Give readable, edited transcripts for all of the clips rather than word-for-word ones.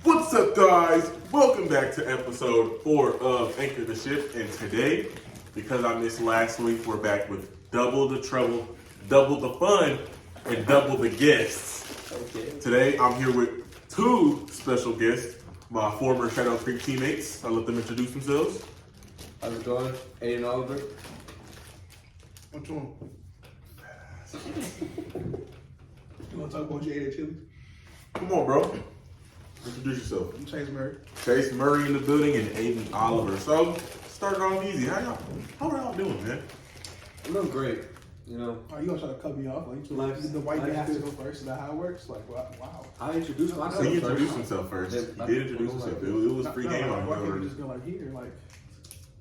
What's up, guys? Welcome back to episode 4 of Anchor the Ship. And today, because I missed last week, we're back with double the trouble, double the fun, and double the guests. Okay. Today, I'm here with 2 special guests, my former Shadow Creek teammates. I'll let them introduce themselves. How's it going? Aiden Oliver. Which one? You want to talk about Jada Chili? Come on, bro. Introduce yourself. I'm Chase Murray. Chase Murray in the building and Aiden Oliver. So, starting off easy. How are y'all doing, man? I'm doing great. You know, Oh, you gonna try to cut me off? Like, Life's- the white guy life's has to good. go first? Is that how it works? Like, wow. I introduced So myself. he introduced first. himself first. Yeah, He did introduce himself. It was free game on Why can't him. you just go like here? Like,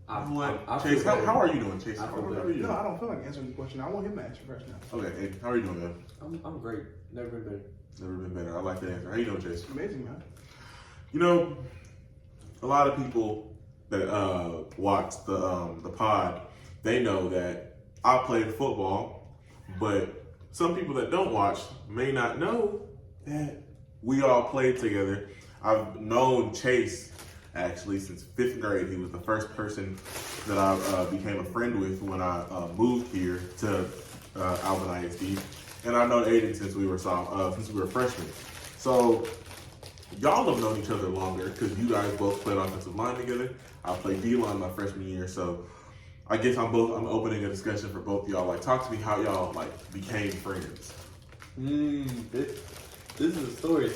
I Chase, feel better. how are you doing, Chase? I How feel are better. you no, doing? I don't feel like answering the question. I want him to answer first now. Okay, Aiden, how are you doing, man? I'm great. Never been better. Never been better. I like that answer. How you doing, Chase? Amazing, man. You know, a lot of people that watch the pod, they know that I played football, but some people that don't watch may not know that we all played together. I've known Chase actually since 5th grade. He was the first person that I became a friend with when I moved here to Alvin ISD, and I've known Aiden since we were freshmen. So y'all have known each other longer because you guys both played offensive line together. I played D-line my freshman year, so I guess I'm opening a discussion for both of y'all. Like, talk to me how y'all became friends. This is a story.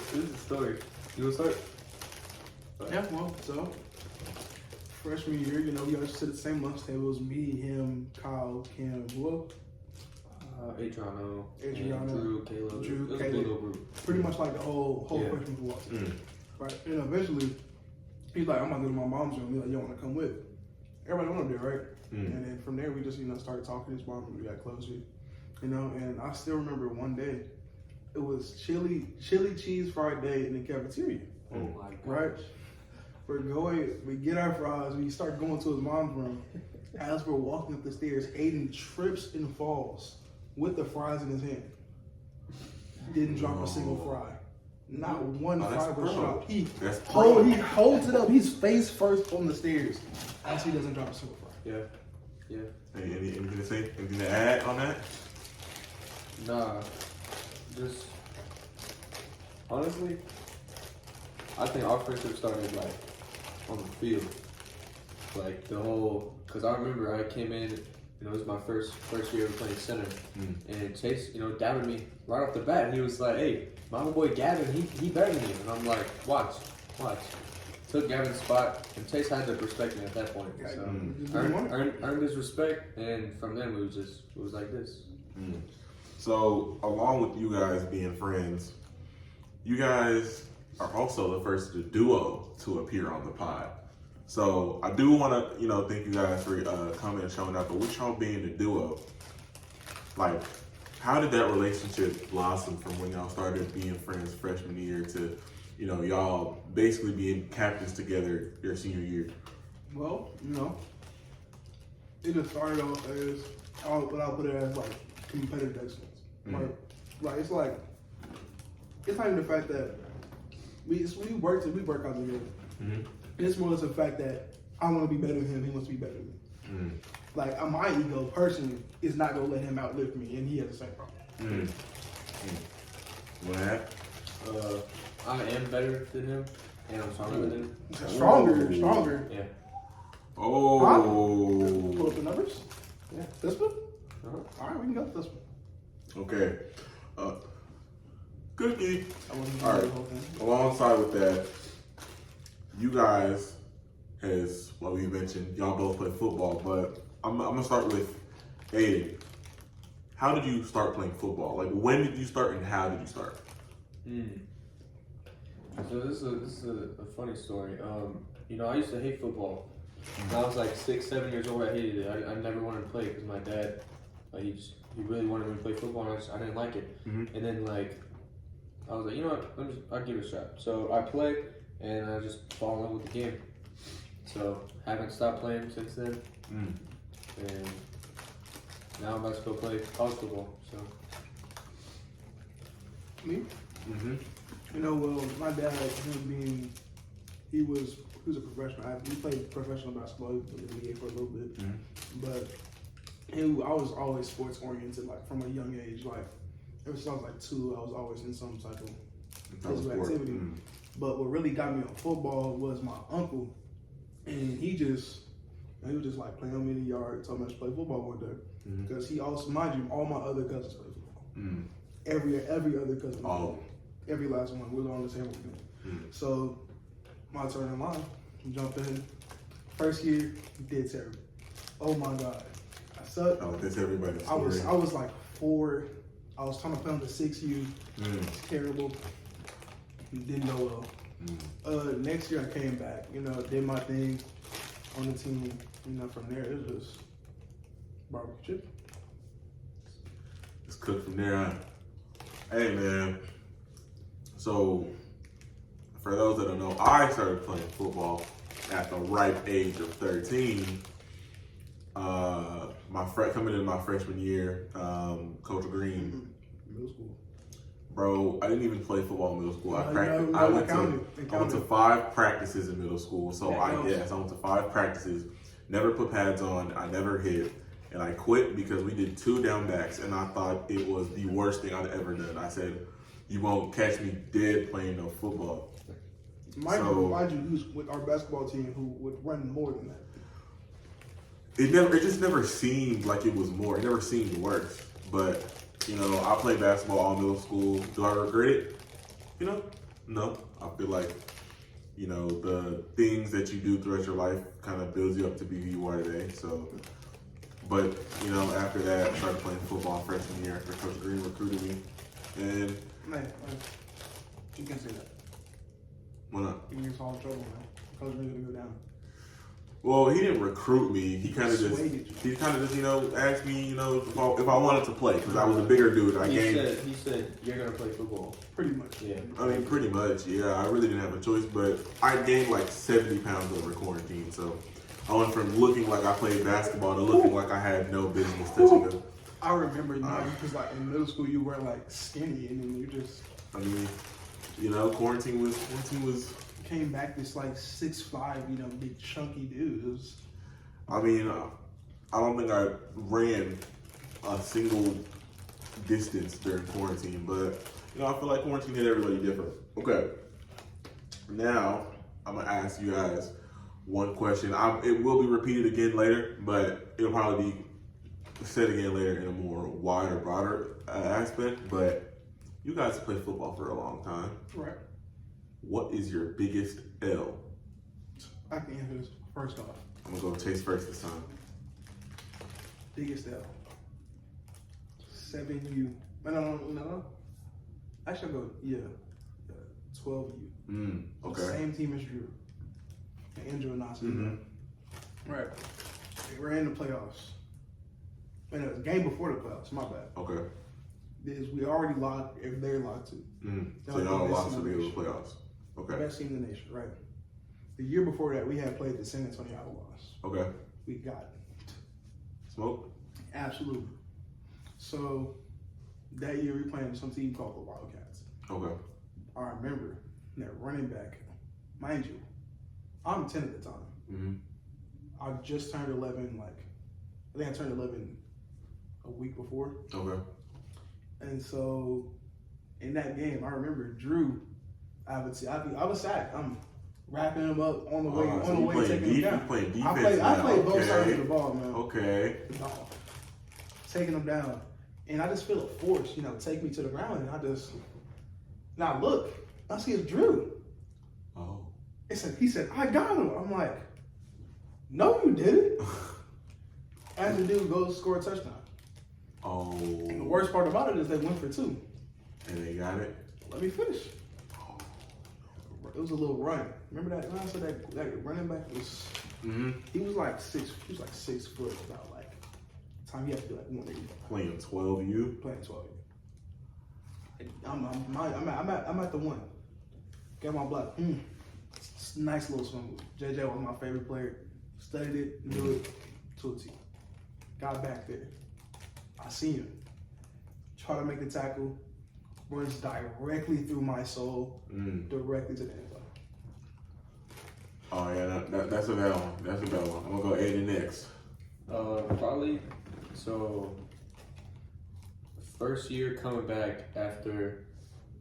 You wanna start? Yeah, well, so freshman year, you know, we always sit at the same lunch table. It was me, him, Kyle, Cam, Will. Adriano, Adriano, Drew, Caleb. Drew, It was a Caleb. good little group. Pretty much like the whole Yeah. freshman walk. Mm. Right? And eventually, he's like, I'm gonna go to my mom's room. He's like, you wanna come with? Everybody went up there, right? Mm. And then from there, we just, started talking to his mom and we got closer. And I still remember one day, it was chili cheese fried day in the cafeteria, Oh my god. right? We get our fries, we start going to his mom's room. As we're walking up the stairs, Aiden trips and falls with the fries in his hand. Didn't drop a single fry. Not one Oh, that's fry was pro. dropped. He That's pro. holds it up. He's face first on the stairs as he doesn't drop a single fry. Yeah. Hey, anything to say? Anything to add on that? Nah. Just honestly, I think our friendship started on the field. Like the whole, cause I remember I came in, it was my first year of playing center, and Chase, dabbed me right off the bat. And he was like, "Hey, my boy Gavin, he better than you." And I'm like, "Watch." Took Gavin's spot, and Chase had to respect me at that point. So earned his respect, and from then it was like this. Mm. So, along with you guys being friends, you guys are also the first duo to appear on the pod. So, I do want to, thank you guys for coming and showing up. But with y'all being the duo, how did that relationship blossom from when y'all started being friends freshman year to, y'all basically being captains together your senior year? Well, it just started off as what I'll put it as competitive excellence. It's not even the fact that we work out together. Mm-hmm. It's more or less the fact that I want to be better than him, he wants to be better than me. My ego personally is not gonna let him outlive me, and he has the same problem. What happened? I am better than him, and I'm stronger than him. Stronger. Yeah. Oh. Pull up the numbers. Yeah. This one. Uh-huh. All right, we can go with this one. Okay. Cookie. I wasn't All gonna right. do the whole thing. Alongside with that, you guys, as what we mentioned, y'all both play football, but I'm gonna start with Aiden. How did you start playing football? When did you start and how did you start? So this is a funny story. I used to hate football. When I was 6, 7 years old, I hated it. I never wanted to play because my dad, he really wanted me to play football, and I didn't like it. Mm-hmm. And then I was like, you know what? I'll give it a shot. So I played, and I just fall in love with the game. So haven't stopped playing since then. And now I'm about to go play college football. So Me? Mm-hmm. You know, well, my dad, him being, he was a professional athlete. He played professional basketball. He was in the NBA for a little bit. But I was always sports oriented, like from a young age. Like ever since I was like 2, I was always in some type of physical activity. But what really got me on football was my uncle, and he was just like playing on me in the yard, told me I should play football one day. Because he also, mind you, all my other cousins play football. Every other cousin. Every last one. We were on the same team. So my turn in line, jumped in. First year, did terrible. Oh my God, I sucked. Oh, that's everybody's I was like 4. I was trying to play on the 6U. It's terrible. Didn't go well. Next year I came back. You know, did my thing on the team. You know, from there it was just barbecue chicken. It's cooked from there on. Hey man, so for those that don't know, I started playing football at the ripe age of 13. Coming into my freshman year, Coach Green. Middle school. Bro, I didn't even play football in middle school. I went to 5 practices in middle school. So I went to 5 practices, never put pads on, I never hit. And I quit because we did 2 down backs, and I thought it was the worst thing I'd ever done. I said, you won't catch me dead playing no football. Mind you, who's with our basketball team who would run more than that. It just never seemed like it was more. It never seemed worse. But, you know, I played basketball all middle school. Do I regret it? You know, no. I feel like, you know, the things that you do throughout your life kind of builds you up to be who you are today. So, but, you know, after that, I started playing football freshman year after Coach Green recruited me. And you can't say that. Why not? You get all in trouble, man. Coach Green gonna go down. Well, he didn't recruit me. He kind of just, you know, asked me, you know, if I wanted to play because I was a bigger dude. He said you're gonna play football. Pretty much. Yeah. I mean, pretty much. Yeah, I really didn't have a choice, but I gained like 70 pounds over quarantine. So I went from looking like I played basketball to looking like I had no business touching them. I remember now because like in middle school you were like skinny and then you just. I mean, you know, quarantine was. Came back this like 6'5", you know, big chunky dude. I mean, I don't think I ran a single distance during quarantine, but you know, I feel like quarantine hit everybody different. Okay, now I'm gonna ask you guys one question. It will be repeated again later, but it'll probably be said again later in a more wider, broader aspect. But you guys played football for a long time, right? What is your biggest L? I can answer this first off. I'm gonna go Chase first this time. Biggest L. 7U. No. Actually, I'll go, 12U. Okay. Same team as Drew. And Andrew and Austine. Right. They were in the playoffs. And it was a game before the playoffs, my bad. Okay. We already locked, if they're locked too. So y'all lost to the playoffs. Okay. Best team in the nation, right? The year before that, we had played the San Antonio Outlaws. Okay. We got smoke. Absolutely. So that year we played some team called the Wildcats. Okay. I remember that running back, mind you, I'm 10 at the time. I just turned 11. I think I turned 11 a week before. Okay. And so in that game, I remember Drew. I was sacked. I'm wrapping him up on the way, taking him down. You playing defense I played both sides of the ball, man. Okay. Taking him down, and I just feel a force, you know, take me to the ground, and now look, I see it's Drew. Oh. He said, I got him. I'm like, no, you didn't. As the dude goes score a touchdown. Oh. And the worst part about it is they went for 2. And they got it. Let me finish. It was a little run. Remember that? When I said that running back was. He was like 6. He was like 6 foot. About like time he had to be like 180. Playing 12U. Playing 12U. I'm at the 1. Got my block. Nice little swing move. JJ was my favorite player. Studied it, knew it to a T. Got back there. I see him. Try to make the tackle. runs directly through my soul, directly to the end zone. Oh yeah, that's a bad one. That's a bad one. I'm gonna go Aiden next. Probably. So, first year coming back after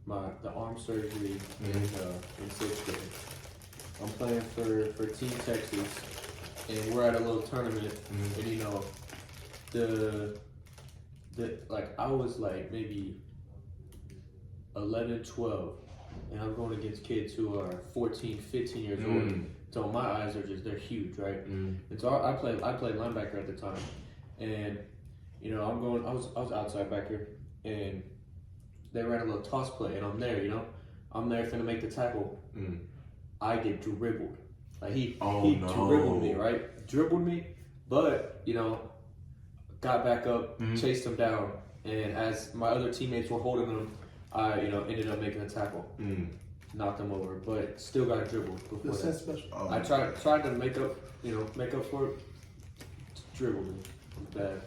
the arm surgery in sixth grade. I'm playing for Team Texas, and we're at a little tournament, and you know, I was like maybe 11, 12, and I'm going against kids who are 14, 15 years old. So my eyes are they're huge, right? And so I played linebacker at the time, and you know, I was outside backer, and they ran a little toss play, and I'm there, you know, I'm there finna make the tackle. I get dribbled, like he dribbled me, right? Dribbled me, but you know, got back up, chased him down, and as my other teammates were holding him, I ended up making a tackle. Knocked him over, but still got dribbled before that. Special. I tried to make up for it. Dribbled me. Bad.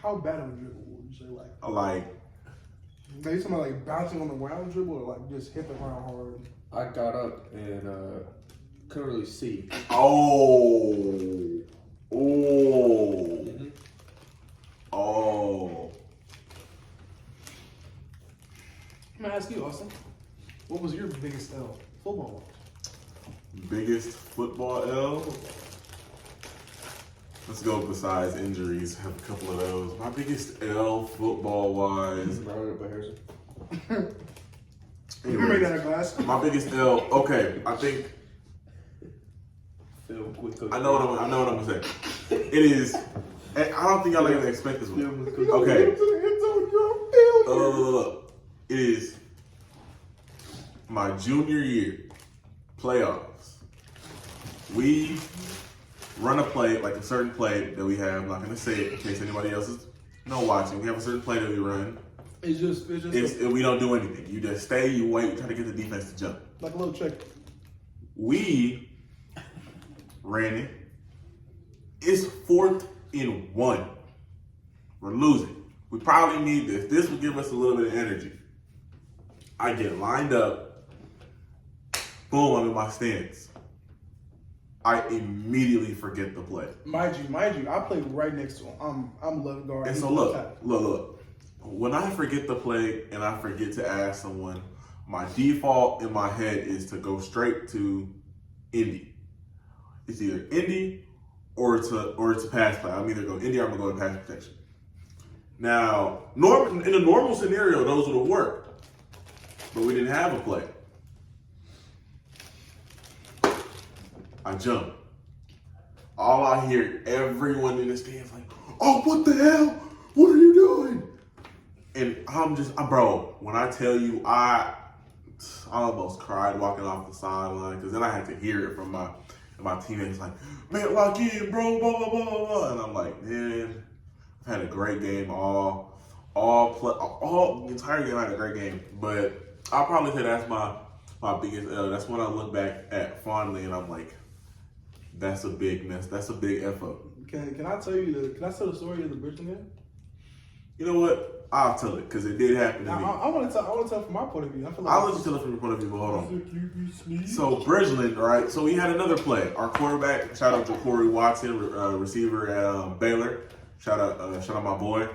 How bad of a dribble would you say? Like, are you talking about like bouncing on the ground dribble or like just hit the ground hard? I got up and couldn't really see. oh. I'm gonna ask you, Austin. What was your biggest L football? Biggest football L? Let's go besides injuries. Have a couple of those. My biggest L football wise. You made that a glass. My biggest L. Okay, I think I know what I'm gonna say. It is. I don't think y'all even expect this one. Okay. It is my junior year playoffs. We run a play, like a certain play that we have. I'm not gonna say it in case anybody else is watching. We have a certain play that we run. It's just We don't do anything. You just stay, you wait, you try to get the defense to jump. like a little check. We ran it. It's 4th and 1. We're losing. We probably need this. This will give us a little bit of energy. I get lined up. Boom, I'm in my stance. I immediately forget the play. Mind you, I played right next to him. I'm left guard. And so look. When I forget the play and I forget to ask someone, my default in my head is to go straight to Indy. It's either Indy or it's a pass play. I'm either going Indy or I'm gonna go to pass protection. Now, in a normal scenario, those would have worked, but we didn't have a play. I jump. All I hear, everyone in the stands like, "Oh, what the hell? What are you doing?" And bro, when I tell you, I almost cried walking off the sideline because then I had to hear it from my teammates like, "Man, lock in, bro, blah, blah, blah, blah." And I'm like, man, I've had a great game all the entire game. I had a great game, but I'll probably say that's my biggest L. That's when I look back at fondly and I'm like, that's a big mess. That's a big F up. Can I tell the story of the Bridgeland game? You know what? I'll tell it because it did happen to me. I want to tell from my point of view. I'll let you tell it from your point of view, but hold on. So Bridgeland, right? So we had another play. Our quarterback, shout out to Corey Watson, receiver at Baylor. Shout out my boy.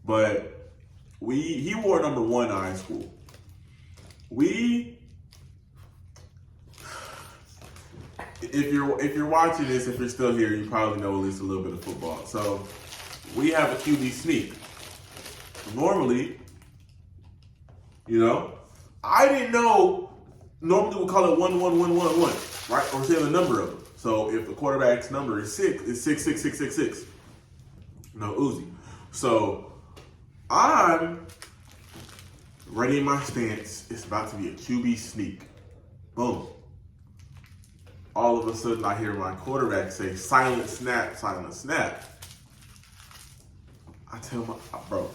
But he wore number 1 in high school. If you're watching this, if you're still here, you probably know at least a little bit of football. So we have a QB sneak. Normally, I didn't know. Normally we call it 1-1-1-1-1, right? Or say the number of them. So if the quarterback's number is 6, it's 6-6-6-6-6. No Uzi. So I'm ready in my stance. It's about to be a QB sneak. Boom. All of a sudden, I hear my quarterback say, "Silent snap, silent snap." I tell bro.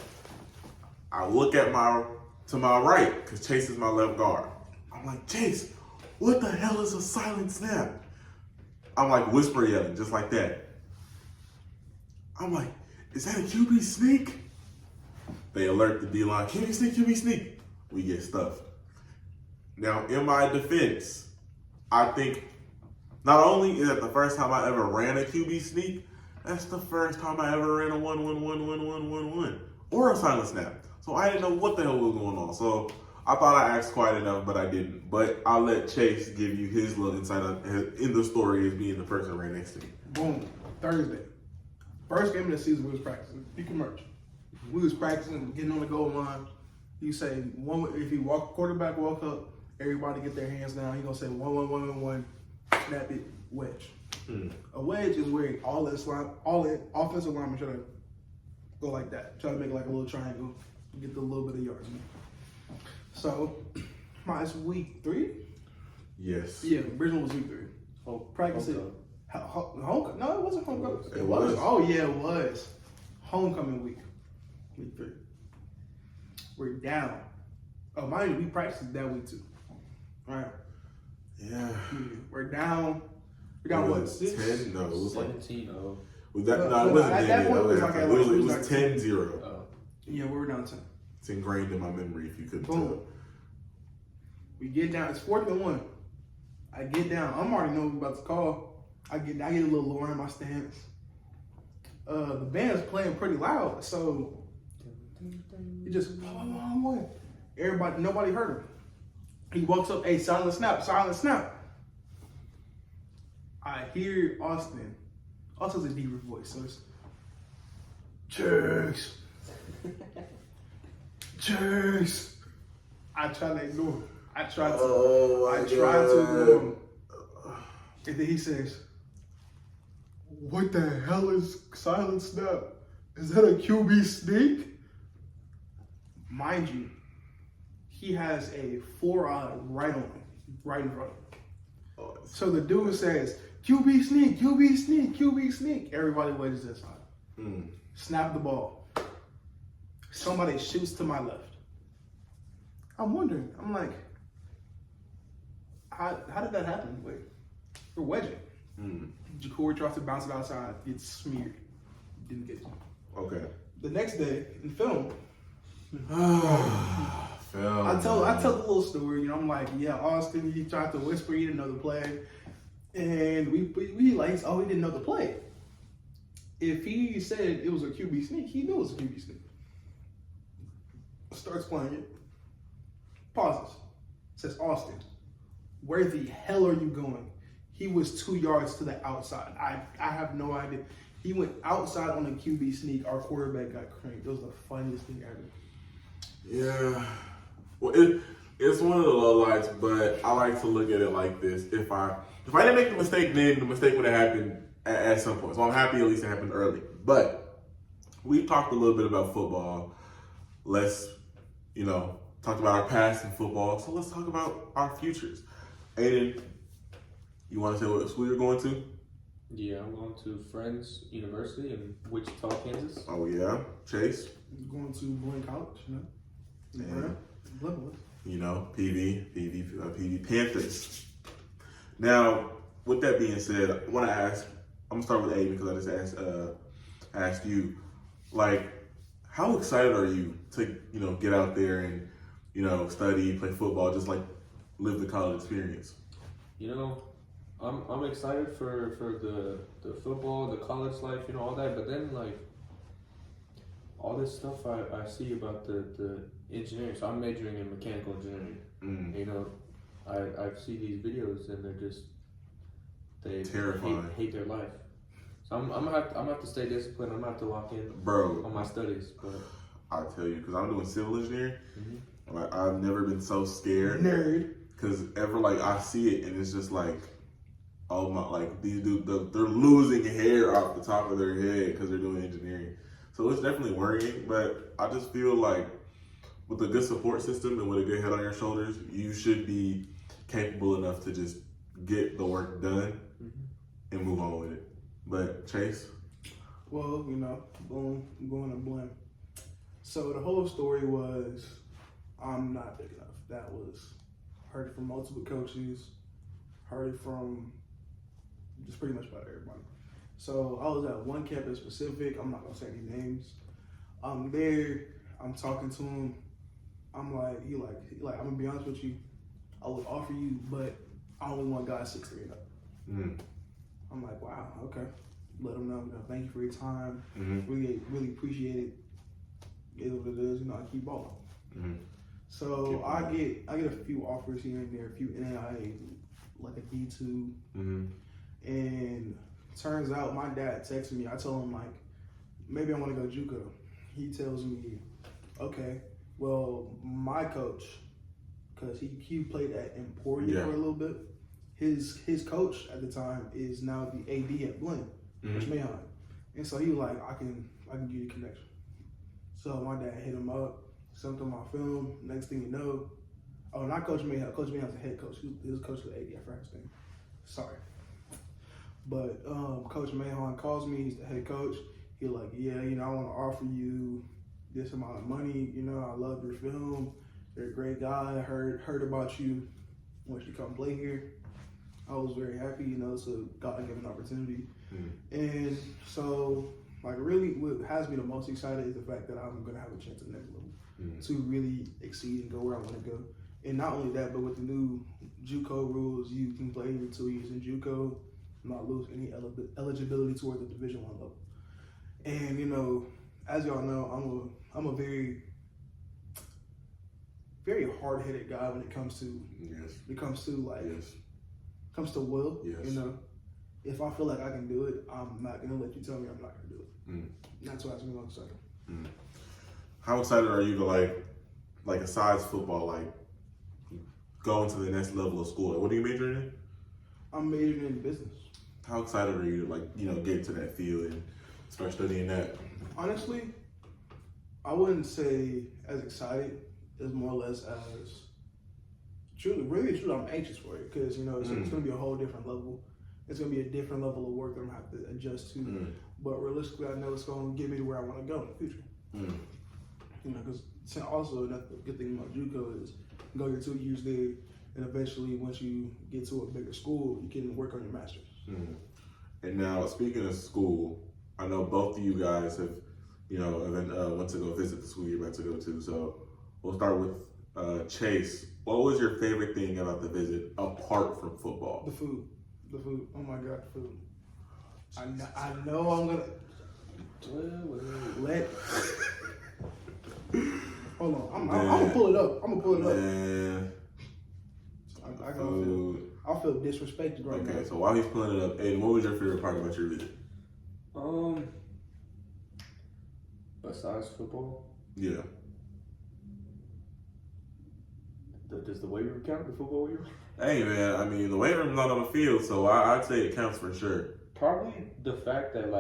I look to my right because Chase is my left guard. I'm like, "Chase, what the hell is a silent snap?" I'm like whisper yelling, just like that. I'm like, "Is that a QB sneak?" They alert the D-line, QB sneak. We get stuffed. Now, in my defense, I think not only is that the first time I ever ran a QB sneak, that's the first time I ever ran a 1-1-1-1-1-1-1 or a silent snap. So I didn't know what the hell was going on. So I thought I asked quite enough, but I didn't. But I'll let Chase give you his little insight in the story as being the person right next to me. Boom. Thursday. First game of the season, we was practicing. You can merch. We was practicing, getting on the goal line. You say, if you quarterback walk up, everybody get their hands down. He gonna say 1-1-1-1-1, snap it, wedge. A wedge is where all the offensive linemen try to go like that. Try to make like a little triangle, get the little bit of yards. So, it's week 3? Yes. Yeah, Bridgman was week 3. Oh, practice it. Homecoming? No, it wasn't homecoming. It was. Oh yeah, it was. Homecoming week 3. We're down. Oh, mind you, we practiced that week too. All right. Yeah. We're down. We're down what? 6? 10? No, it was 17-0. Was that, no, it wasn't at that point, it was like it was 10-0. Yeah, we were down 10. It's ingrained in my memory if you couldn't Boom. tell. We get down. It's 4th and 1. I get down. I'm already knowing what we're about to call. I get a little lower in my stance. The band's playing pretty loud, so it just everybody, nobody heard him. He walks up, hey, silent snap, silent snap. I hear Austine. Austine's a deeper voice, so it's Chase. Chase. I try to ignore him. I try to ignore him. And then he says, what the hell is silent snap? Is that a QB sneak? Mind you, he has a 4-eye right on him, right in front of him. So the dude says, QB sneak, QB sneak, QB sneak. Everybody wedges this side. Snap the ball. Somebody shoots to my left. I'm wondering, I'm like, how did that happen? Wait, we're wedging. Jacory tries to bounce it outside, gets smeared. Didn't get it. Okay. The next day in film, Film. I tell the little story. You know, I'm like, yeah, Austine, he tried to whisper, he didn't know the play, and we like, oh, he didn't know the play. If he said it was a QB sneak, he knew it was a QB sneak. Starts playing it. Pauses. Says, Austine, where the hell are you going? He was 2 yards to the outside. I have no idea. He went outside on a QB sneak. Our quarterback got cranked. It was the funniest thing ever. Yeah. Well, it's one of the lowlights, but I like to look at it like this. If I didn't make the mistake then, the mistake would have happened at some point. So I'm happy at least it happened early. But we talked a little bit about football. Let's, talk about our past in football. So let's talk about our futures. Aiden, you want to say what school you're going to? Yeah, I'm going to Friends University in Wichita, Kansas. Oh, yeah. Chase? Going to Boyne College, Yeah. Level. PV Panthers. Now, with that being said, I want to ask, I'm going to start with Aiden because I just asked you, how excited are you to, get out there and, study, play football, just live the college experience? I'm excited for the football, the college life, all that, but then all this stuff I see about the engineering. So I'm majoring in mechanical engineering. I see these videos and they're just terrifying. Hate their life. So I'm gonna have to stay disciplined. I'm gonna have to lock in on my studies. But I tell you, because I'm doing civil engineering, I've never been so scared. Nerd. Because I see it and it's just oh my, these dudes, they're losing hair off the top of their head because they're doing engineering. So it's definitely worrying, but I just feel with a good support system and with a good head on your shoulders, you should be capable enough to just get the work done and move on with it. But Chase? Well, going to blame. So the whole story was, I'm not big enough. That was heard it from multiple coaches, heard it from just pretty much about everybody. So I was at one campus specific. I'm not gonna say any names. I'm there. I'm talking to him. I'm like, he like, I'm gonna be honest with you. I would offer you, but I only want guys 6'3" and up. I'm like, wow, okay. Let him know, thank you for your time. Really appreciate it. It is what it is, I keep balling. So I get a few offers here and there, a few NAIA, like a D2. And turns out my dad texted me. I told him like, maybe I want to go JUCO. He tells me, okay, well, my coach, because he played at Emporia for a little bit. His coach at the time is now the AD at Blinn, Coach Mahon. And so he was like, I can give you a connection. So my dad hit him up, sent him my film. Next thing you know, oh, not Coach Mahon. Coach Mahon's the head coach. He was coach of the AD. I forgot his name. Sorry. But Coach Mahon calls me. He's the head coach. He's like, yeah, I want to offer you this amount of money. I love your film. You're a great guy. I heard about you once you come play here. I was very happy, so God gave an opportunity. And so, like, really what has me the most excited is the fact that I'm going to have a chance at the next level to really exceed and go where I want to go. And not only that, but with the new JUCO rules, you can play your 2 years in JUCO, not lose any eligibility toward the Division I level. And, as y'all know, I'm a very, very hard-headed guy when it comes to comes to will. If I feel like I can do it, I'm not gonna let you tell me I'm not gonna do it. That's why I'm excited. How excited are you to like besides football, like go into the next level of school? What are you majoring in? I'm majoring in business. How excited are you to get into that field and start studying that? Honestly, I wouldn't say as excited as more or less as truly, I'm anxious for it because it's going to be a whole different level. It's going to be a different level of work that I'm going to have to adjust to. But realistically, I know it's going to get me to where I want to go in the future. Because also another good thing about JUCO is go your 2 years there, and eventually once you get to a bigger school, you can work on your master's. And now, speaking of school, I know both of you guys have, went to go visit the school you're about to go to. So we'll start with Chase. What was your favorite thing about the visit apart from football? The food. Oh my God, the food. I know I'm gonna let. Hold on, I'm gonna pull it up. Man. I feel disrespected right now. Okay, so while he's pulling it up, Aiden, what was your favorite part about your visit? Besides football? Yeah. Does the weight room count, the football weight room? Hey man, I mean the weight room's not on the field, so I'd say it counts for sure. Probably the fact that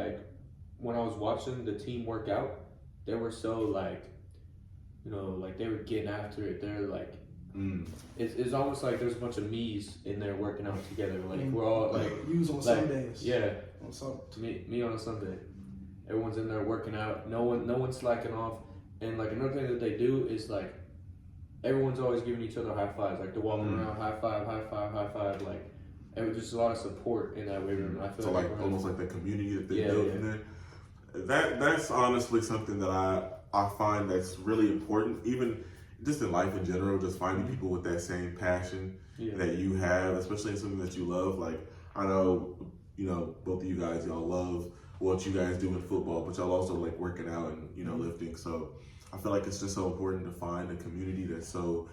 when I was watching the team work out, they were so they were getting after it. They're it's almost like there's a bunch of me's in there working out together. We're all use on Sundays. Yeah. On Sunday. Me on a Sunday. Everyone's in there working out. No one's slacking off. And another thing that they do is everyone's always giving each other high fives. They're walking around, high five. It was just a lot of support in that weight room. I feel almost like the community that they built in there. That's honestly something that I find that's really important, even just in life in general, just finding people with that same passion that you have, especially in something that you love. I know, both of you guys, y'all love what you guys do in football, but y'all also like working out and, lifting. So I feel like it's just so important to find a community that's so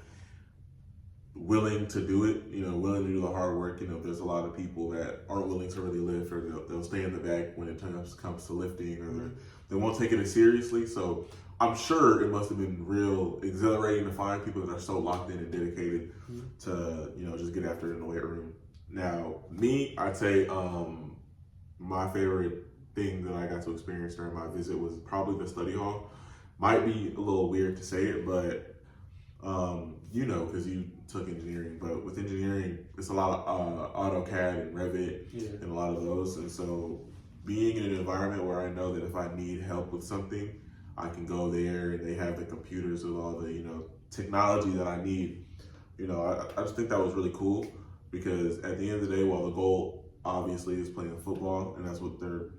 willing to do it, willing to do the hard work. There's a lot of people that aren't willing to really lift, or they'll stay in the back when it comes to lifting, or they won't take it as seriously. So I'm sure it must have been real exhilarating to find people that are so locked in and dedicated to, just get after it in the weight room. Now, me, I'd say my favorite thing that I got to experience during my visit was probably the study hall. Might be a little weird to say it, but because you took engineering. But with engineering, it's a lot of AutoCAD and Revit and a lot of those. And so being in an environment where I know that if I need help with something, I can go there and they have the computers with all the, technology that I need. I just think that was really cool, because at the end of the day, while the goal obviously is playing football, and that's what they're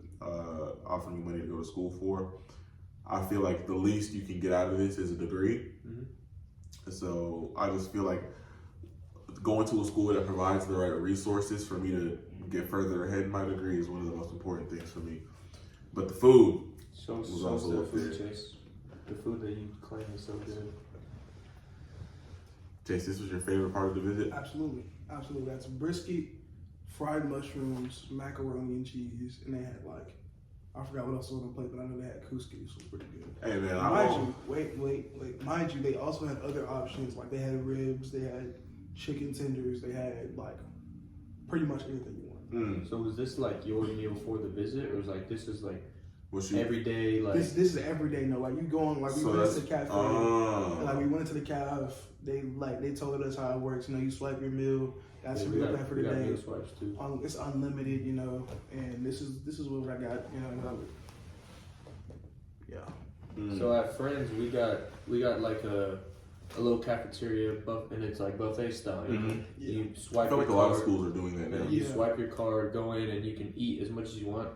offering you money to go to school for, I feel like the least you can get out of this is a degree. Mm-hmm. So I just feel like going to a school that provides the right resources for me to get further ahead in my degree is one of the most important things for me. But the food was also the up food, there. Chase. The food that you claim is so good. Chase, this was your favorite part of the visit? Absolutely. That's brisket, fried mushrooms, macaroni and cheese, and they had like, I forgot what else was on the plate, but I know they had couscous, which was pretty good. Hey man, Mind you, they also had other options, like they had ribs, they had chicken tenders, they had like pretty much anything you want. So was this like your meal for the visit, or was like this is like you, every day? Like this is every day. No, like you going like we So went that's- to the cafe, and, like we went into the cafe. They told us how it works. You know, you swipe your meal. That's your we meal got, plan for we the got day. meal swipes too. It's unlimited, you know, and this is what I got. You know, yeah. So at Friends, we got like a little cafeteria and it's like buffet style. You know? Yeah. You I swipe feel your like a lot of card, schools are doing that now. You Yeah. swipe your card, go in, and you can eat as much as you want.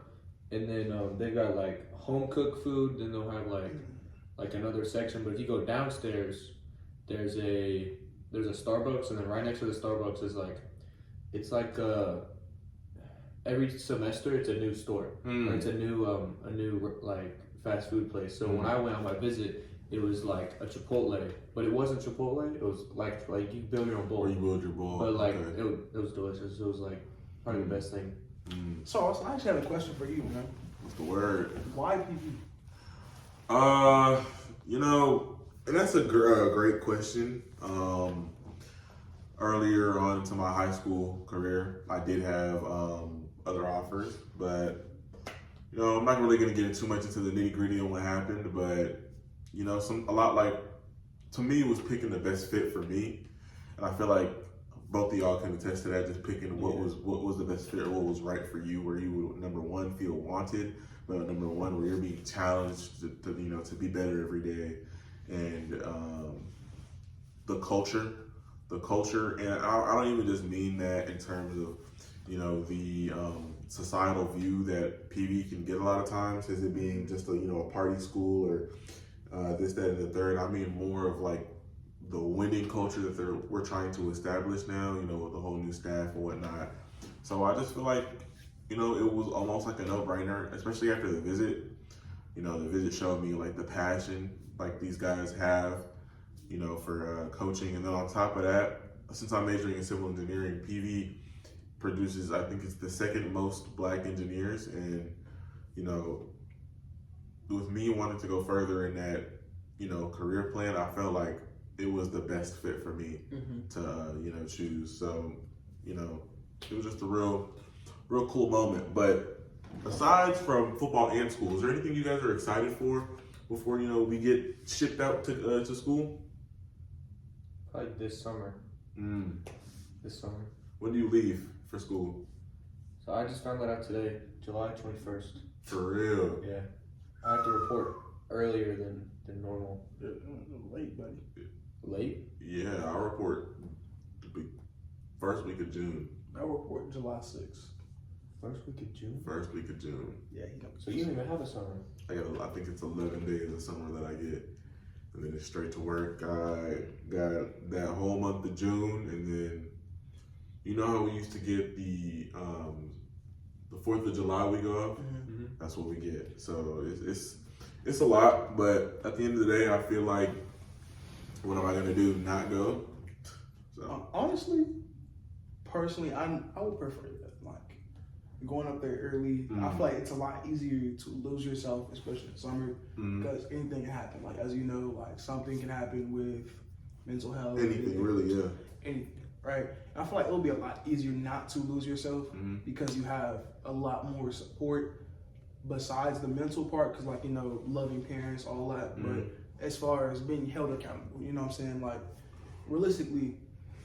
And then they got like home cooked food. Then they'll have like another section. But if you go downstairs, there's a Starbucks, and then right next to the Starbucks is it's like every semester it's a new store. Or it's a new like fast food place. So when I went on my visit, it was like a Chipotle, but it wasn't Chipotle. It was like you build your own bowl. Or you build your bowl. But like okay. it was delicious. It was like probably the best thing. So Austin, I actually have a question for you, man. What's the word? Why PV? You know, and that's a great question. Earlier on into my high school career, I did have other offers, but you know, I'm not really gonna get too much into the nitty gritty on what happened. But you know, to me, it was picking the best fit for me, and I feel like both of y'all can attest to that. Just picking what was the best fit, or what was right for you, where you would number one feel wanted, but number one where you're being challenged to be better every day, and the culture, and I don't even just mean that in terms of the societal view that PV can get a lot of times as it being just a party school or this, that, and the third. I mean more of like the winning culture that we're trying to establish now, with the whole new staff and whatnot. So I just feel like, it was almost like a no-brainer, especially after the visit. The visit showed me like the passion like these guys have, for coaching. And then on top of that, since I'm majoring in civil engineering, PV produces, I think it's the second most black engineers. And, with me wanting to go further in that, career plan, I felt like it was the best fit for me to, choose. So, it was just a real cool moment. But aside from football and school, is there anything you guys are excited for before, we get shipped out to school? Probably this summer. This summer. When do you leave for school? So I just found that out today, July 21st. For real? Yeah. I have to report earlier than normal. Late, buddy. Late? Yeah, I report the first week of June. I report July 6th. First week of June? First week of June. Yeah, So you don't even have a summer. I think it's 11 days of summer that I get. And then it's straight to work. I got that whole month of June, and then you know how we used to get the 4th of July week off? Mm-hmm. That's what we get. So it's a lot, but at the end of the day, I feel like, what am I gonna do? Not go? So honestly, personally, I would prefer that. Like going up there early, I feel like it's a lot easier to lose yourself, especially in summer, because anything can happen. Like as you know, like something can happen with mental health. anything really, yeah. Anything, right? And I feel like it'll be a lot easier not to lose yourself because you have a lot more support besides the mental part, because loving parents, all that. But as far as being held accountable, you know what I'm saying? Like realistically,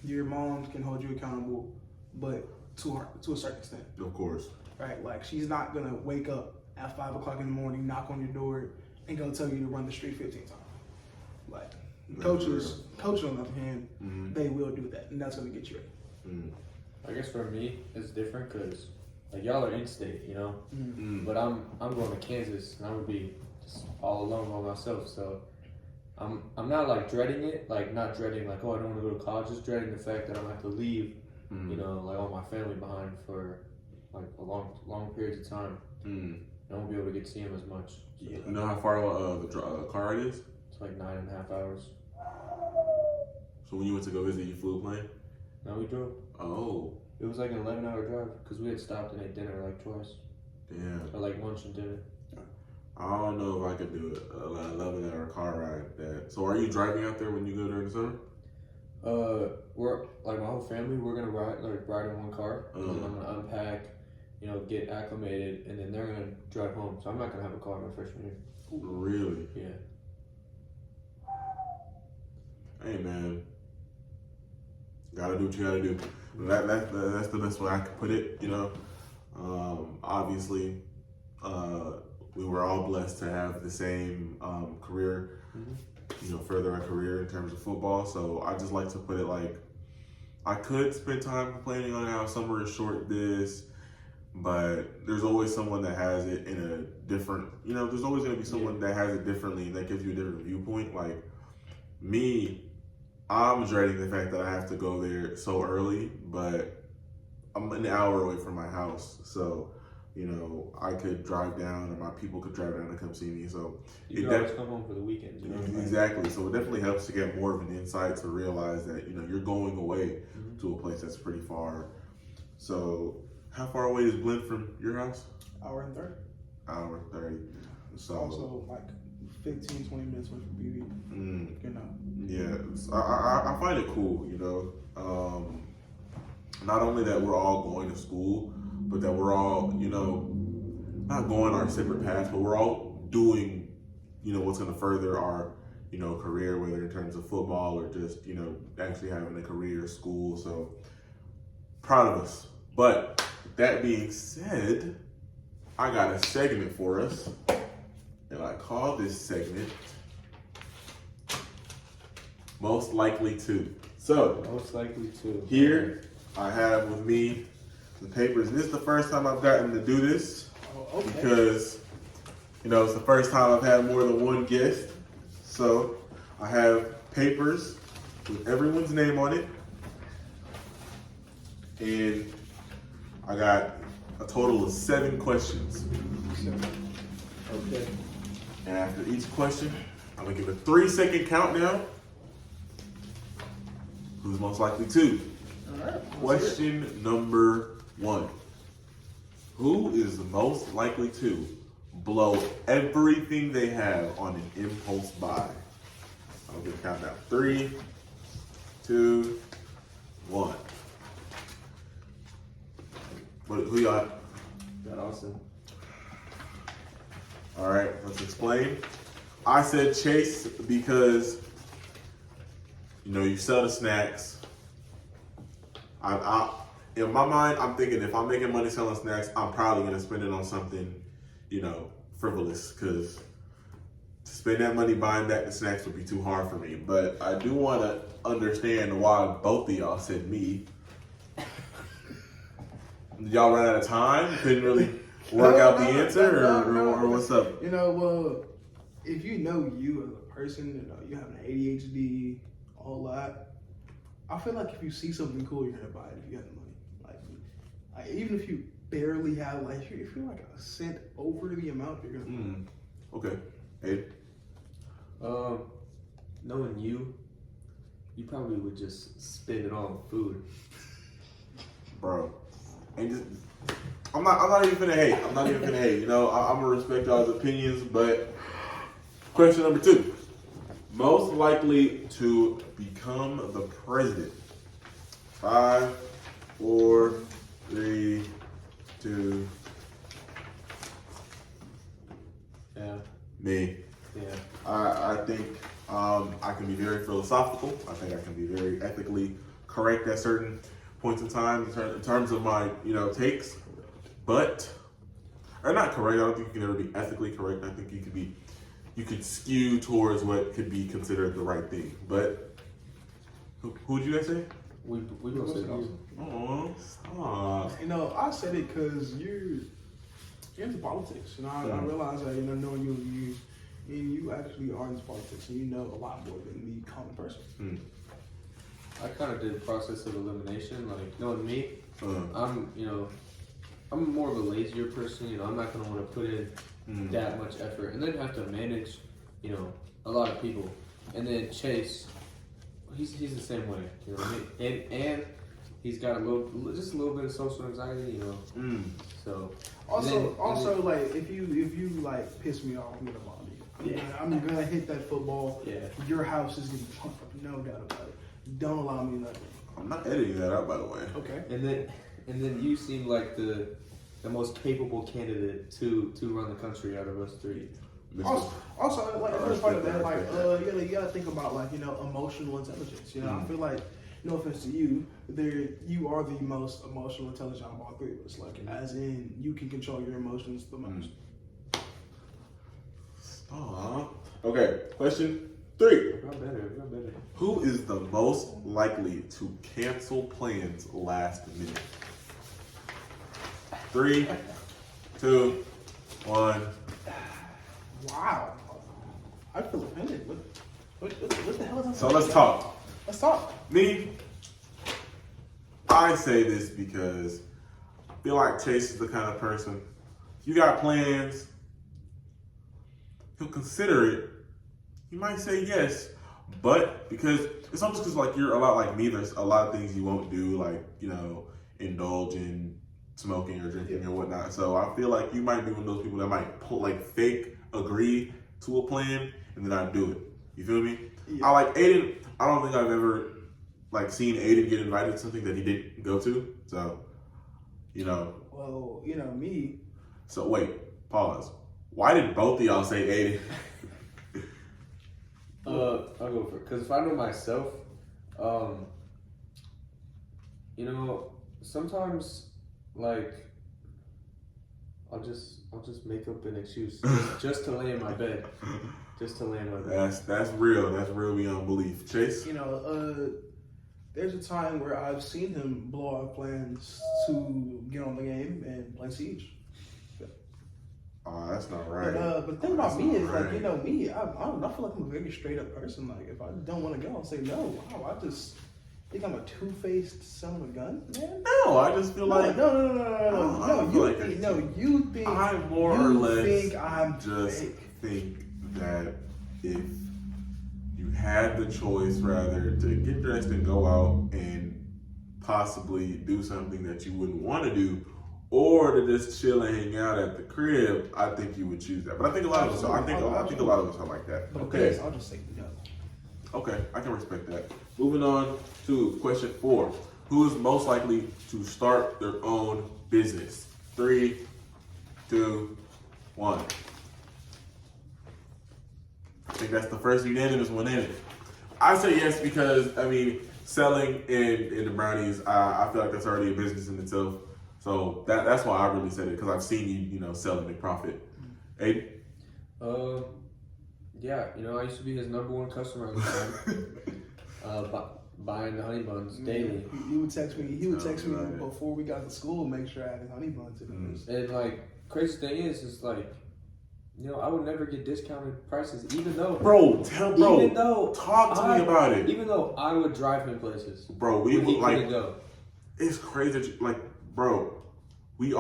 your mom can hold you accountable, but to a certain extent. Of course. Right? Like she's not gonna wake up at 5 o'clock in the morning, knock on your door, and go tell you to run the street 15 times. Like coaches on the other hand, they will do that, and that's gonna get you ready. I guess for me, it's different because like y'all are in state, but I'm going to Kansas, and I'm gonna be just all alone by myself. So I'm not like dreading it, like not dreading like, oh, I don't want to go to college, just dreading the fact that I'm gonna have to leave, you know, like all my family behind for like a long periods of time. I won't be able to get to see him as much. So, You know how far the car ride is? it's like 9.5 hours. So when you went to go visit, you flew a plane? Now we drove. Oh, It was like an 11-hour drive because we had stopped and ate dinner like twice, damn. or like lunch and dinner. I don't know if I could do it. An 11-hour car ride. So are you driving out there when you go during the summer? We're like my whole family. We're gonna ride in one car, and then I'm gonna unpack, you know, get acclimated, and then they're gonna drive home. So I'm not gonna have a car my freshman year. Really? Yeah. Hey man, gotta do what you gotta do. That's the best way I could put it. You know, obviously, we were all blessed to have the same career. You know, further our career in terms of football. So I just like to put it like, I could spend time complaining on how summer is short, but there's always someone that has it in a different, you know, there's always going to be someone that has it differently and that gives you a different viewpoint. Like me, I'm dreading the fact that I have to go there so early, but I'm an hour away from my house. So, you know, I could drive down, or my people could drive down and come see me. So You can always come home for the weekends, you know? Exactly. So it definitely helps to get more of an insight to realize that, you know, you're going away to a place that's pretty far. So how far away is Blinn from your house? Hour and 30. Hour 30. So Also like 15, 20 minutes away from BB. You know. Yeah, I find it cool, you know. Not only that we're all going to school, but that we're all, you know, not going our separate paths, but we're all doing, you know, what's going to further our, you know, career, whether in terms of football or just, you know, actually having a career, school. So proud of us. But that being said, I got a segment for us, and I call this segment Most Likely To. So Most likely to. here I have with me the papers. This is the first time I've gotten to do this because, you know, it's the first time I've had more than one guest. So I have papers with everyone's name on it, and I got a total of 7 questions. Okay. And after each question, I'm gonna give a 3-second countdown. Who's most likely to? All right. Question number 1. Who is the most likely to blow everything they have on an impulse buy? I'll give a countdown. 3, 2, 1. Who you got? Got Austine. All right, let's explain. I said Chase because, you know, you sell the snacks. In my mind, I'm thinking if I'm making money selling snacks, I'm probably gonna spend it on something, you know, frivolous, because to spend that money buying back the snacks would be too hard for me. But I do want to understand why both of y'all said me. Did y'all run out of time? Couldn't really work out the answer, or what's up? You know, well, if you know you as a person, you know, you have an ADHD, a whole lot. I feel like if you see something cool, you're gonna buy it if you have the money. Like even if you barely have, like, if you're like a cent over the amount, you're gonna buy it. Okay. Hey. Knowing you probably would just spend it on food. Bro. And just, I'm not even finna hate. I'm not even finna hate. You know, I'm gonna respect y'all's opinions, but question number 2. Most likely to become the president. 5, 4, 3, 2. Yeah. Me. Yeah. I think I can be very philosophical. I think I can be very ethically correct at certain points in time in terms of my, you know, takes, but or not correct. I don't think you can ever be ethically correct. I think you could skew towards what could be considered the right thing. But who did you guys say? We gonna say you. Oh, stop. You know, I said it because you're into politics. You know, I realize that, you know, knowing and you actually are in this politics, and you know a lot more than the common person. I kind of did the process of elimination. Like, knowing me, I'm more of a lazier person. You know, I'm not gonna want to put in that much effort, and then have to manage, you know, a lot of people. And then Chase, he's the same way. You know what I mean? And he's got just a little bit of social anxiety. You know. So Also, like if you like piss me off, I'm gonna bother you. I'm gonna hit that football. Yeah. Your house is gonna be pumped up, no doubt about it. Don't allow me nothing. I'm not editing that out, by the way. Okay. And then you seem like the most capable candidate to run the country out of us three. Also, like another part of that, like you gotta think about, like, you know, emotional intelligence. You know, I feel like, no offense to you, you are the most emotional intelligent of all three of us. Like, as in, you can control your emotions the most. Okay, question 3. I've got better. Who is the most likely to cancel plans last minute? 3, 2, 1. Wow. I feel offended. What the hell is that? So let's talk. Let's talk. Me, I say this because I feel like Chase is the kind of person, if you got plans, he'll consider it. He might say yes, but because it's not just because, like, you're a lot like me, there's a lot of things you won't do, like, you know, indulge in smoking or drinking or whatnot. So I feel like you might be one of those people that might fake agree to a plan and then not do it. You feel me? Yeah. I like Aiden. I don't think I've ever seen Aiden get invited to something that he didn't go to. So, you know. Well, you know me. So wait, pause. Why did both of y'all say Aiden? I'll go for it. Because if I know myself, you know, sometimes, like, I'll just make up an excuse just to lay in my bed. Just to lay in my bed. That's real. That's real beyond belief. Chase? You know, there's a time where I've seen him blow out plans to get on the game and play Siege. Oh, that's not right. But the thing about me is, like, you know, me, I feel like I'm a very straight up person. Like, if I don't want to go, I'll say no. Wow, I just think I'm a two-faced son of a gun, man. No, I just feel like no. You think I more or less think I'm just fake. think that if you had the choice rather to get dressed and go out and possibly do something that you wouldn't want to do, or to just chill and hang out at the crib, I think you would choose that. But I think a lot of us are. I think a lot of us are like that. But okay, I'll just say no. Okay, I can respect that. Moving on to question 4: who is most likely to start their own business? 3, 2, 1. I think that's the first unanimous one in it. I say yes because, I mean, selling in the brownies, I feel like that's already a business in itself. So that's why I really said it, because I've seen you know, sell and make profit. Aiden? Yeah, you know, I used to be his #1 customer at the time. Buying the honey buns daily. He would text me. He would text me before we got to school, make sure I had his honey buns in the And, like, crazy thing is like, you know, I would never get discounted prices, even though talk to me about it. Even though I would drive him places, bro. We would go. It's crazy that you, bro. We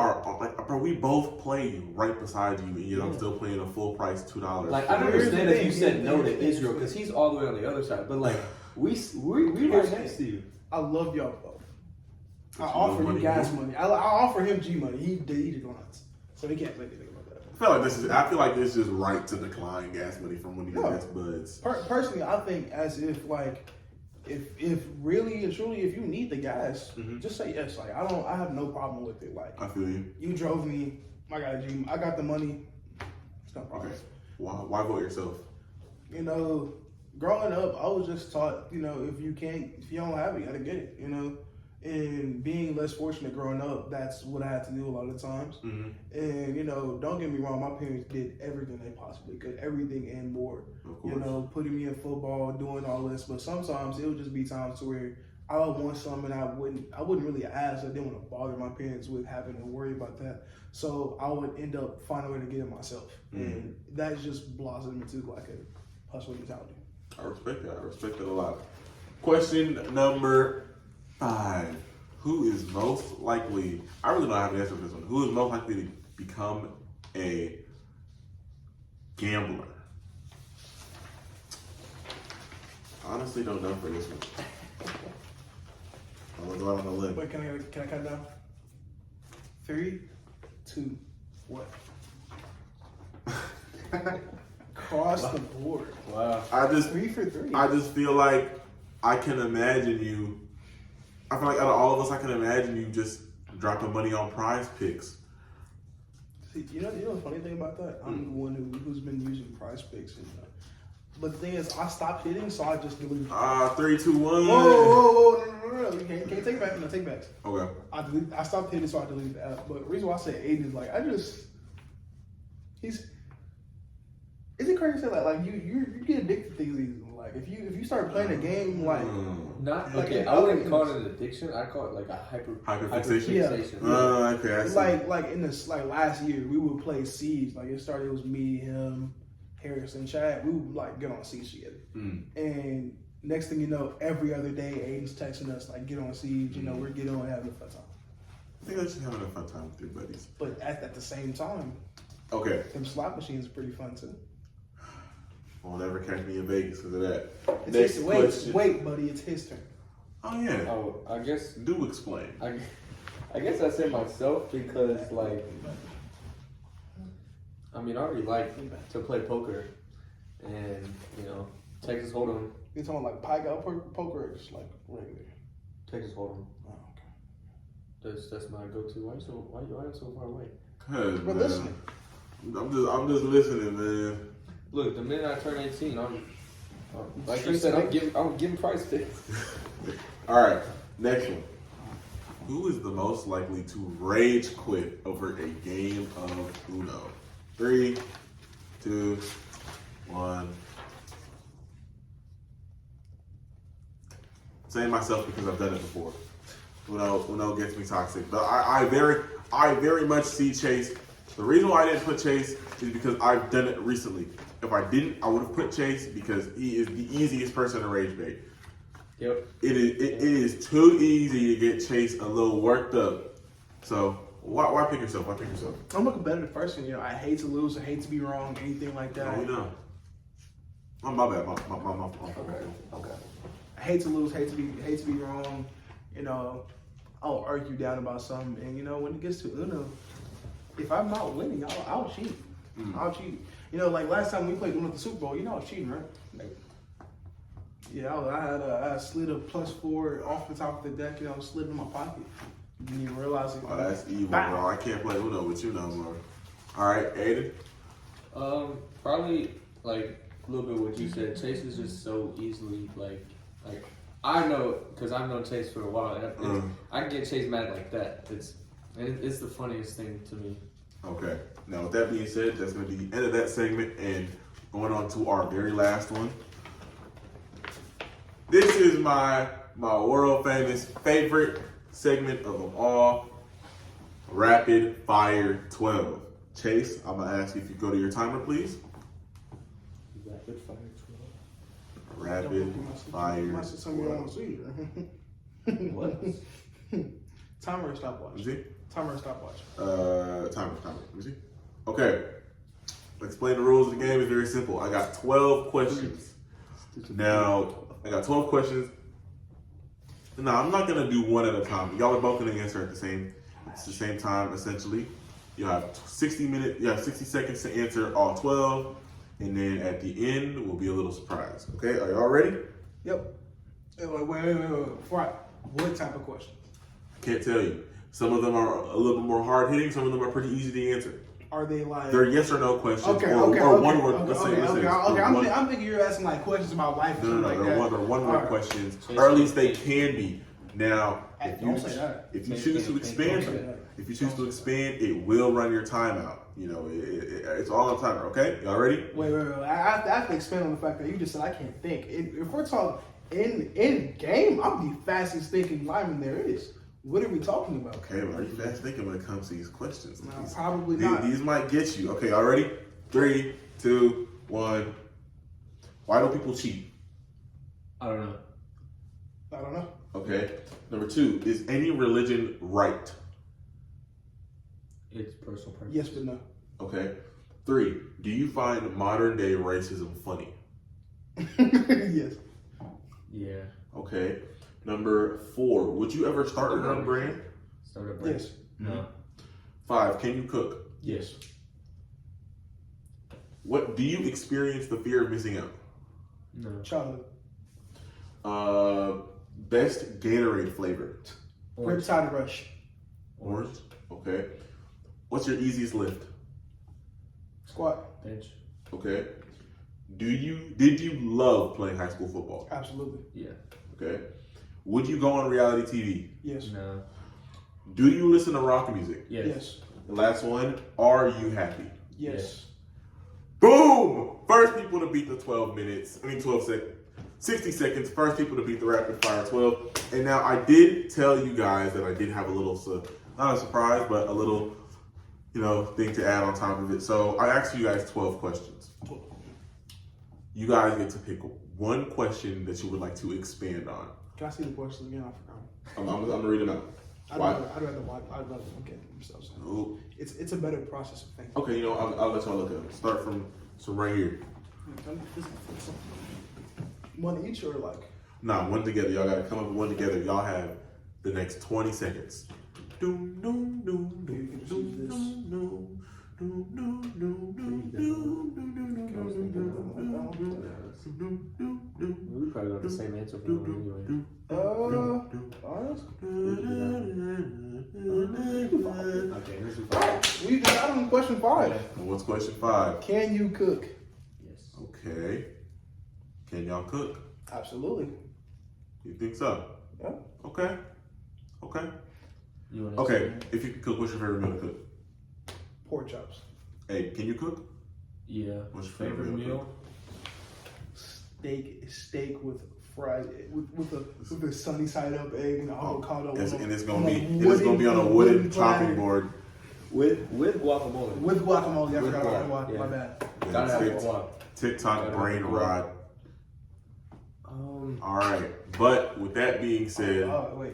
both play right beside you, and yet I'm still paying a full price $2. Like, I understand if you said no to Israel because he's all the way on the other side, but like we right next to you. I love y'all both. I offer you gas money. I offer him G money. He declines, so he can't say anything about that. I feel like this is right to decline gas money from one of your best buds. Personally, I think as if if really and truly, if you need the gas, just say yes. Like, I have no problem with it. Like, I feel you. You drove me. I got the money. It's no problem. Okay. Why vote yourself? You know, growing up, I was just taught, you know, if you don't have it, you gotta get it. You know, and being less fortunate growing up, that's what I had to do a lot of times. And, you know, don't get me wrong, my parents did everything they possibly could, everything and more. You know, putting me in football, doing all this. But sometimes it would just be times where I would want some, and I wouldn't really ask. I didn't want to bother my parents with having to worry about that. So I would end up finding a way to get it myself, and that just blossomed into like a hustle mentality. I respect that. I respect that a lot. Question number 5. Who is most likely, I really don't have an answer for this one. Who is most likely to become a gambler? I honestly don't know for this one. I'm gonna go out on a limb. Wait, can I cut down? 3, 2, what? Across the board. Wow. 3 for 3. I just feel like I can imagine you. I feel like out of all of us, I can imagine you just dropping money on Prize Picks. See, you know the funny thing about that? I'm the one who's been using Prize Picks, but the thing is, I stopped hitting, so I just deleted. 3, 2, 1. Whoa, no! You can't take it back. No, take backs. Okay. I stopped hitting, so I deleted the app. But the reason why I say Aiden is like is it crazy to say like you get addicted to things easily? Like if you start playing a game like not like okay. I wouldn't call it an addiction. I call it like a hyperfixation. Yeah. Okay. I see. like in this like last year we would play Siege. Like it was me, him, Harris, and Chad. We would like get on Siege together. And next thing you know, every other day Aiden's texting us like get on Siege. You know we're getting on having a fun time. I think I should having a fun time with your buddies. But at the same time, okay, them slot machines are pretty fun too. Won't ever catch me in Vegas because of that. Wait, buddy, it's his turn. Oh yeah. Oh, I guess. Do explain. I guess I said myself because like, I mean, I already like to play poker, and Texas Hold'em. You talking like pie out poker or just like regular? Texas Hold'em. Oh, okay. That's my go-to. Why are you so far away? Cause we're listening. I'm just listening, man. Look, the minute I turn 18, I'm like you said, I'm giving Prize Picks. All right, next one. Who is the most likely to rage quit over a game of Uno? 3, 2, 1. Saying myself because I've done it before. Uno gets me toxic, but I very much see Chase. The reason why I didn't put Chase is because I've done it recently. If I didn't, I would have put Chase because he is the easiest person to rage bait. Yep. It is too easy to get Chase a little worked up. So why pick yourself? Why pick yourself? I'm a competitive person. I hate to lose. I hate to be wrong. Anything like that. Oh, we know. Oh, my bad. My Okay. I hate to lose. Hate to be wrong. I'll argue down about something, and when it gets to Uno, if I'm not winning, I'll cheat. I'll cheat. Like last time we played Uno at the Super Bowl, I was cheating, right? Yeah, I slid a +4 off the top of the deck, slid in my pocket. Didn't even realize it. Oh, that's evil, bro. I can't play Uno with you no more. All right, Aiden? Probably like a little bit what you said. Chase is just so easily like I know because I've known Chase for a while. I can get Chase mad like that. It's the funniest thing to me. Okay. Now, with that being said, that's going to be the end of that segment and going on to our very last one. This is my world famous favorite segment of them all, Rapid Fire 12. Chase, I'm going to ask you if you go to your timer, please. Rapid Fire 12. Rapid Fire 12. What? Timer or stopwatch? Is it? Timer or stopwatch? Timer. Let me see. Okay. Explain the rules of the game. It's very simple. I got 12 questions. Now, I got 12 questions. Now, I'm not going to do one at a time. Y'all are both going to answer at the same time, essentially. You have 60 seconds to answer all 12. And then at the end, will be a little surprise. Okay, are y'all ready? Yep. Wait. What type of question? I can't tell you. Some of them are a little bit more hard hitting. Some of them are pretty easy to answer. Are they like? They're yes or no questions. Okay. Or one word. I'm thinking you're asking like questions about life. No. Like they're one word questions, or at least they can be. Now, if you choose to expand, it will run your time out. It's all on timer. Okay, y'all ready? Wait. I have to expand on the fact that you just said I can't think. If we're talking In game, I'm the fastest thinking lineman there is. What are we talking about? Okay, well, are you fast thinking when it comes to these questions? No, These- probably not. These might get you. Okay, y'all ready? 3, 2, 1. Why do people cheat? I don't know. I don't know. Okay. Number 2, is any religion right? It's personal preference. Yes, but no. Okay. 3, do you find modern day racism funny? Yes. Yeah. Okay. Number 4, would you ever start your own brand? Start a brand. Yes. No. 5, can you cook? Yes. What do you experience the fear of missing out? No. Childhood. Best Gatorade flavor? Orange. Riptide Rush. Orange. Okay. What's your easiest lift? Squat. Bench. Okay. Did you love playing high school football? Absolutely. Yeah. Okay. Would you go on reality TV? Yes. No. Do you listen to rock music? Yes. Yes. The last one, are you happy? Yes. Boom! First people to beat the 12 seconds. 60 seconds. First people to beat the rapid fire 12. And now I did tell you guys that I did have a little, not a surprise, but a little, thing to add on top of it. So I asked you guys 12 questions. You guys get to pick one question that you would like to expand on. Can I see the question again? I forgot. I'm gonna read it out. I'd Why? rather look at it themselves. Ooh. It's a better process of thinking. Okay, I'll let y'all look at it. Start from right here. One each or like? Nah, one together. Y'all gotta come up with one together. Y'all have the next 20 seconds. Doom, doom, doom, doom, You can just doom, use this. doom, doom, doom, doom, doom, doom, doom, We probably got the same answer from them anyway. Okay, this is fine. We just got on question 5. What's question 5? Can you cook? Yes. Okay. Can y'all cook? Absolutely. You think so? Yeah. Okay. Okay. You want Okay. If you can cook, what's your favorite meal to cook? Pork chops. Hey, can you cook? Yeah. What's your Favorite meal? Steak with fried with a sunny side up egg and avocado. And it's gonna be on a wooden chopping board. With guacamole. With guacamole. I With forgot guac, about yeah. my bad. Gotta have Tick- guac. TikTok Gotta brain have guac. rot. All right, but with that being said, Oh, wait.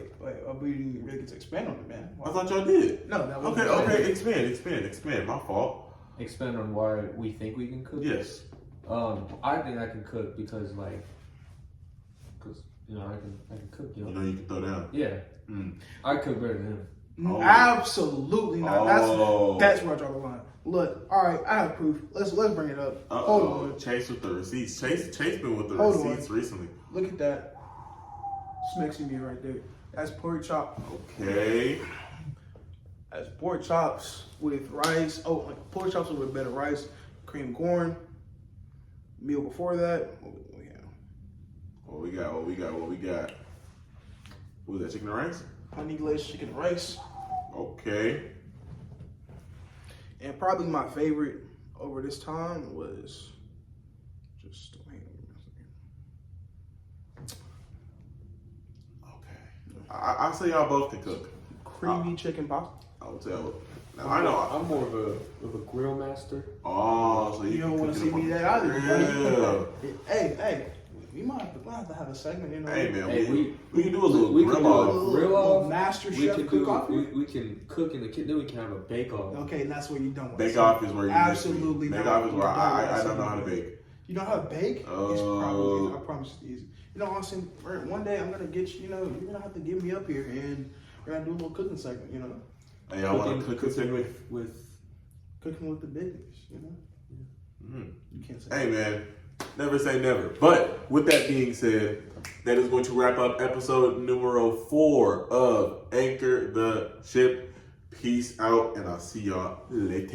We didn't really get to expand on it, man. I thought y'all did. No, that was Okay, expand. My fault. Expand on why we think we can cook. Yes. I think I can cook because I can cook. You know you can throw down. Yeah. Mm. I cook better than him. No, Oh. absolutely not. Oh. That's where I draw the line. Look, all right, I have proof. Let's bring it up. Hold on. Chase with the receipts. Chase been with the Hold on. receipts recently. Look at that. Smexy me right there. That's pork chop. Okay. That's pork chops with rice. Oh, like pork chops with a bit of rice, cream corn. Meal before that. What we got? What was that, chicken and rice? Honey glazed chicken and rice. Okay. And probably my favorite over this time was just Okay. I say y'all both can cook. creamy chicken pasta. I will tell. Now I know. I'm more of a grill master. Oh, so You don't can want to cook see it me on that the either. grill. Hey, we might have to have a segment, you know. Hey man, Hey, we can do a little we can grill do a off. grill off. Master We chef can cook off. we can cook in the kitchen. Then we can have a bake off. Okay, and that's where you don't want Bake to off is where you Absolutely Bake not. off is where I don't know how to bake. You know how to bake? It's Oh. probably, I promise it's easy. You know, Austin, one day I'm gonna get you, you're gonna have to get me up here and we're gonna do a little cooking segment, you know. Hey, I want to cook segment. with. Cooking with the business, you know. You can't say Hey man, never say never. But with that being said, that is going to wrap up episode numero 4 of Anchor the Ship. Peace out, and I'll see y'all later.